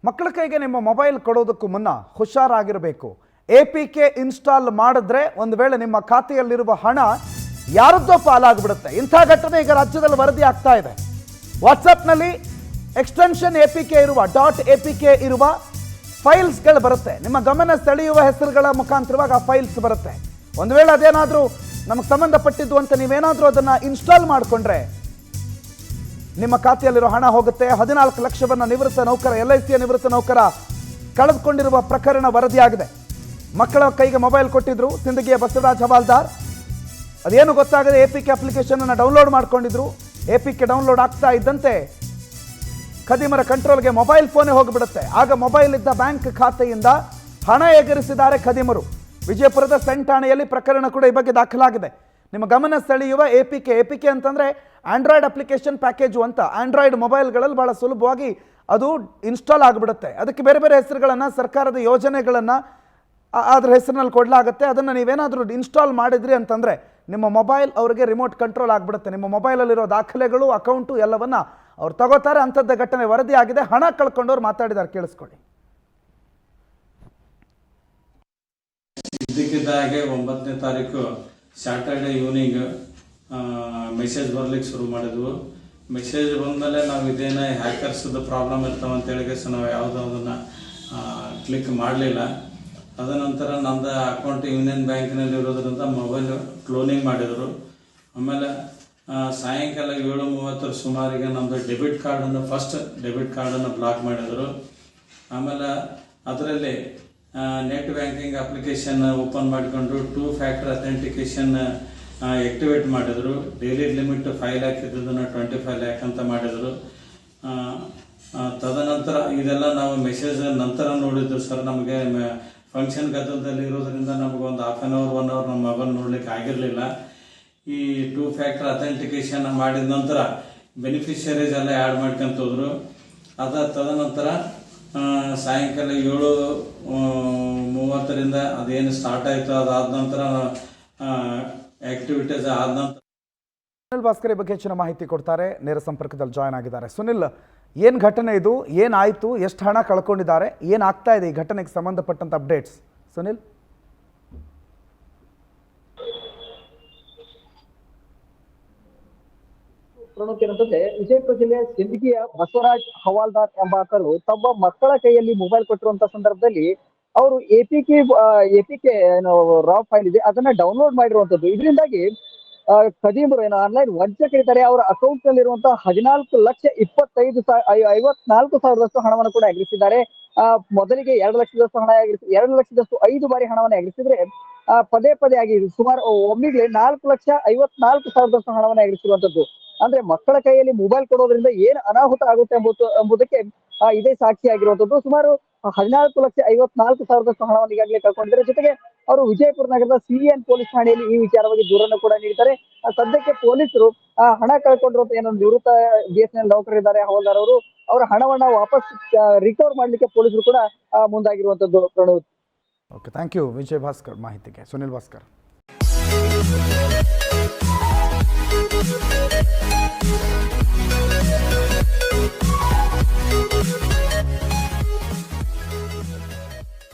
ಮಕ್ಕಳ ಕೈಗೆ ನಿಮ್ಮ ಮೊಬೈಲ್ ಕೊಡೋದಕ್ಕೂ ಮುನ್ನ ಹುಷಾರಾಗಿರಬೇಕು. APK ಇನ್ಸ್ಟಾಲ್ ಮಾಡಿದ್ರೆ ಒಂದು ವೇಳೆ ನಿಮ್ಮ ಖಾತೆಯಲ್ಲಿರುವ ಹಣ ಯಾರದ್ದೋ ಪಾಲಾಗ್ಬಿಡುತ್ತೆ. ಇಂಥ ಘಟನೆ ಈಗ ರಾಜ್ಯದಲ್ಲಿ ವರದಿ ಆಗ್ತಾ ಇದೆ. ವಾಟ್ಸಪ್ನಲ್ಲಿ ಎಕ್ಸ್ಟೆನ್ಷನ್ APK ಇರುವ .apk ಇರುವ ಫೈಲ್ಸ್ಗಳು ಬರುತ್ತೆ. ನಿಮ್ಮ ಗಮನ ಸೆಳೆಯುವ ಹೆಸರುಗಳ ಮುಖಾಂತರವಾಗಿ ಆ ಫೈಲ್ಸ್ ಬರುತ್ತೆ. ಒಂದು ವೇಳೆ ಅದೇನಾದರೂ ನಮಗೆ ಸಂಬಂಧಪಟ್ಟಿದ್ದು ಅಂತ ನೀವೇನಾದರೂ ಅದನ್ನು ಇನ್ಸ್ಟಾಲ್ ಮಾಡಿಕೊಂಡ್ರೆ ನಿಮ್ಮ ಖಾತೆಯಲ್ಲಿರೋ ಹಣ ಹೋಗುತ್ತೆ. 14 ಲಕ್ಷವನ್ನು ನಿವೃತ್ತ ನೌಕರ LICಯ ನಿವೃತ್ತ ನೌಕರ ಕಳೆದುಕೊಂಡಿರುವ ಪ್ರಕರಣ ವರದಿಯಾಗಿದೆ. ಮಕ್ಕಳ ಕೈಗೆ ಮೊಬೈಲ್ ಕೊಟ್ಟಿದ್ರು ಸಿಂದಗಿಯ ಬಸವರಾಜ್ ಹವಾಲ್ದಾರ್. ಅದೇನು ಗೊತ್ತಾಗದೆ APK ಅಪ್ಲಿಕೇಶನನ್ನು ಡೌನ್ಲೋಡ್ ಮಾಡ್ಕೊಂಡಿದ್ರು. APK ಡೌನ್ಲೋಡ್ ಆಗ್ತಾ ಇದ್ದಂತೆ ಖದೀಮರ ಕಂಟ್ರೋಲ್ಗೆ ಮೊಬೈಲ್ ಫೋನೇ ಹೋಗಿಬಿಡುತ್ತೆ. ಆಗ ಮೊಬೈಲ್ ಇದ್ದ ಬ್ಯಾಂಕ್ ಖಾತೆಯಿಂದ ಹಣ ಎಗರಿಸಿದ್ದಾರೆ ಖದೀಮರು. ವಿಜಯಪುರದ ಸೆಂಟ್ ಠಾಣೆಯಲ್ಲಿ ಪ್ರಕರಣ ಕೂಡ ಈ ಬಗ್ಗೆ ದಾಖಲಾಗಿದೆ. ನಿಮ್ಮ ಗಮನ ಸೆಳೆಯುವ APK ಅಂತಂದರೆ ಆಂಡ್ರಾಯ್ಡ್ ಅಪ್ಲಿಕೇಶನ್ ಪ್ಯಾಕೇಜು ಅಂತ. ಆಂಡ್ರಾಯ್ಡ್ ಮೊಬೈಲ್ಗಳಲ್ಲಿ ಭಾಳ ಸುಲಭವಾಗಿ ಅದು ಇನ್ಸ್ಟಾಲ್ ಆಗಿಬಿಡುತ್ತೆ. ಅದಕ್ಕೆ ಬೇರೆ ಬೇರೆ ಹೆಸರುಗಳನ್ನು, ಸರ್ಕಾರದ ಯೋಜನೆಗಳನ್ನು ಅದರ ಹೆಸರಿನಲ್ಲಿ ಕೊಡಲಾಗುತ್ತೆ. ಅದನ್ನು ನೀವೇನಾದರೂ ಇನ್ಸ್ಟಾಲ್ ಮಾಡಿದ್ರಿ ಅಂತಂದರೆ ನಿಮ್ಮ ಮೊಬೈಲ್ ಅವರಿಗೆ ರಿಮೋಟ್ ಕಂಟ್ರೋಲ್ ಆಗಿಬಿಡುತ್ತೆ. ನಿಮ್ಮ ಮೊಬೈಲಲ್ಲಿರೋ ದಾಖಲೆಗಳು, ಅಕೌಂಟು ಎಲ್ಲವನ್ನ ಅವ್ರು ತಗೋತಾರೆ. ಅಂಥದ್ದೇ ಘಟನೆ ವರದಿ ಆಗಿದೆ. ಹಣ ಕಳ್ಕೊಂಡವ್ರು ಮಾತಾಡಿದ್ದಾರೆ, ಕೇಳಿಸ್ಕೊಳ್ಳಿ. ಇದ್ದಕ್ಕಿದ್ದಾಗೆ 9ನೇ ತಾರೀಕು ಸ್ಯಾಟರ್ಡೆ ಈವ್ನಿಂಗ್ ಮೆಸೇಜ್ ಬರ್ಲಿಕ್ಕೆ ಶುರು ಮಾಡಿದ್ವು. ಮೆಸೇಜ್ ಬಂದಮೇಲೆ ನಾವು ಇದೇನ ಹ್ಯಾಕರ್ಸ್ದು ಪ್ರಾಬ್ಲಮ್ ಇರ್ತಾವಂತೇಳಿ ನಾವು ಯಾವುದೋ ಅದನ್ನು ಕ್ಲಿಕ್ ಮಾಡಲಿಲ್ಲ. ಅದನಂತರ ನಮ್ಮದು ಅಕೌಂಟ್ ಯೂನಿಯನ್ ಬ್ಯಾಂಕಿನಲ್ಲಿ ಇರೋದ್ರಿಂದ ಮೊಬೈಲ್ ಕ್ಲೋನಿಂಗ್ ಮಾಡಿದರು. ಆಮೇಲೆ ಸಾಯಂಕಾಲ 7:30 ಸುಮಾರಿಗೆ ನಮ್ಮದು ಫಸ್ಟ್ ಡೆಬಿಟ್ ಕಾರ್ಡನ್ನು ಬ್ಲಾಕ್ ಮಾಡಿದರು. ಆಮೇಲೆ ಅದರಲ್ಲಿ ನೆಟ್ ಬ್ಯಾಂಕಿಂಗ್ ಅಪ್ಲಿಕೇಶನ್ ಓಪನ್ ಮಾಡಿಕೊಂಡು 2 ಫ್ಯಾಕ್ಟರ್ ಅಥೆಂಟಿಕೇಶನ್ ಆಕ್ಟಿವೇಟ್ ಮಾಡಿದರು. ಡೈಲಿ ಲಿಮಿಟ್ 5 ಲ್ಯಾಕ್ ಇದ್ದದನ್ನು 25 ಲ್ಯಾಕ್ ಅಂತ ಮಾಡಿದರು. ತದನಂತರ ಇದೆಲ್ಲ ನಾವು ಮೆಸೇಜ್ ನಂತರ ನೋಡಿದ್ದು ಸರ್. ನಮಗೆ ಫಂಕ್ಷನ್ ಗದ್ದಲದಲ್ಲಿ ಇರೋದ್ರಿಂದ ನಮಗೊಂದು ಹಾಫ್ ಆನ್ ಅವರ್ 1 ಅವರ್ ನಮ್ಮ ಮೊಬೈಲ್ ನೋಡ್ಲಿಕ್ಕೆ ಆಗಿರಲಿಲ್ಲ. ಈ 2 ಫ್ಯಾಕ್ಟರ್ ಅಥೆಂಟಿಕೇಶನ್ ಮಾಡಿದ ನಂತರ ಬೆನಿಫಿಷರೀಸ್ ಎಲ್ಲ ಆ್ಯಡ್ ಮಾಡ್ಕೊಂತ ಹೋದ್ರು. ತದನಂತರ ಸಾಯಂಕಾಲ 7:30 ಅದೇನು ಸ್ಟಾರ್ಟ್ ಆಯಿತು. ಅದಾದ ನಂತರ ಆಕ್ಟಿವಿಟೀಸ್ ಆದ ನಂತರ ಸುನಿಲ್ ಭಾಸ್ಕರ್ ಈ ಬಗ್ಗೆ ಹೆಚ್ಚಿನ ಮಾಹಿತಿ ಕೊಡ್ತಾರೆ. ನೇರ ಸಂಪರ್ಕದಲ್ಲಿ ಜಾಯ್ನ್ ಆಗಿದ್ದಾರೆ. ಸುನಿಲ್, ಏನು ಘಟನೆ ಇದು? ಏನಾಯಿತು? ಎಷ್ಟು ಹಣ ಕಳ್ಕೊಂಡಿದ್ದಾರೆ? ಏನಾಗ್ತಾ ಇದೆ ಈ ಘಟನೆಗೆ ಸಂಬಂಧಪಟ್ಟಂತ ಅಪ್ಡೇಟ್ಸ್? ಸುನಿಲ್, ಪ್ರಮುಖ ಏನಂತಂದ್ರೆ ವಿಜಯಪುರ ಜಿಲ್ಲೆಯ ಸಿಂದಗಿಯ ಬಸವರಾಜ್ ಹವಾಲ್ದಾರ್ ಎಂಬಾತರು ತಮ್ಮ ಮಕ್ಕಳ ಕೈಯಲ್ಲಿ ಮೊಬೈಲ್ ಕೊಟ್ಟಿರುವಂತ ಸಂದರ್ಭದಲ್ಲಿ ಅವರು APK ರಾ ಫೈಲ್ ಇದೆ ಅದನ್ನ ಡೌನ್ಲೋಡ್ ಮಾಡಿರುವಂತದ್ದು. ಇದರಿಂದಾಗಿ ಖದೀಮರು ಆನ್ಲೈನ್ ವಂಚಕರಿದ್ದಾರೆ. ಅವರ ಅಕೌಂಟ್ ನಲ್ಲಿರುವಂತಹ 14,54,000 ಹಣವನ್ನು ಕೂಡ ಎಗರಿಸಿದ್ದಾರೆ. ಮೊದಲಿಗೆ 2 ಲಕ್ಷದಷ್ಟು ಹಣ ಎಗರಿಸಿ 2 ಲಕ್ಷದಷ್ಟು 5 ಬಾರಿ ಹಣವನ್ನು ಎಗರಿಸಿದ್ರೆ ಪದೇ ಆಗಿ ಸುಮಾರು ಒಮ್ಮಿಗೆ 4,54,000 ಹಣವನ್ನು ಎಗರಿಸಿರುವಂತದ್ದು. ಅಂದ್ರೆ ಮಕ್ಕಳ ಕೈಯಲ್ಲಿ ಮೊಬೈಲ್ ಕೊಡೋದ್ರಿಂದ ಏನು ಅನಾಹುತ ಆಗುತ್ತೆ ಎಂಬುದಕ್ಕೆ ಇದೇ ಸಾಕ್ಷಿಯಾಗಿರುವಂತದ್ದು. ಸುಮಾರು 14,54,000 ಹಣವನ್ನು ಈಗಾಗಲೇ ಕಳ್ಕೊಂಡಿದ್ದಾರೆ. ಜೊತೆಗೆ ಅವರು ವಿಜಯಪುರ ನಗರದ CN ಪೊಲೀಸ್ ಠಾಣೆಯಲ್ಲಿ ಈ ವಿಚಾರವಾಗಿ ದೂರನ್ನು ಕೂಡ ನೀಡಿದ್ದಾರೆ. ಸದ್ಯಕ್ಕೆ ಪೊಲೀಸರು ಹಣ ಕಳ್ಕೊಂಡಿರುವಂತ ಏನೋ ನಿವೃತ್ತ BSNL ನೌಕರರಿದ್ದಾರೆ ಹವಾಲ್ದಾರ್ ಅವರು, ಅವರ ಹಣವನ್ನ ವಾಪಸ್ ರಿಕವರ್ ಮಾಡ್ಲಿಕ್ಕೆ ಪೊಲೀಸರು ಕೂಡ ಮುಂದಾಗಿರುವಂತದ್ದು. Pranav, okay, thank you Vijay Bhaskar ಮಾಹಿತಿಗೆ. ಸುನಿಲ್ ಭಾಸ್ಕರ್.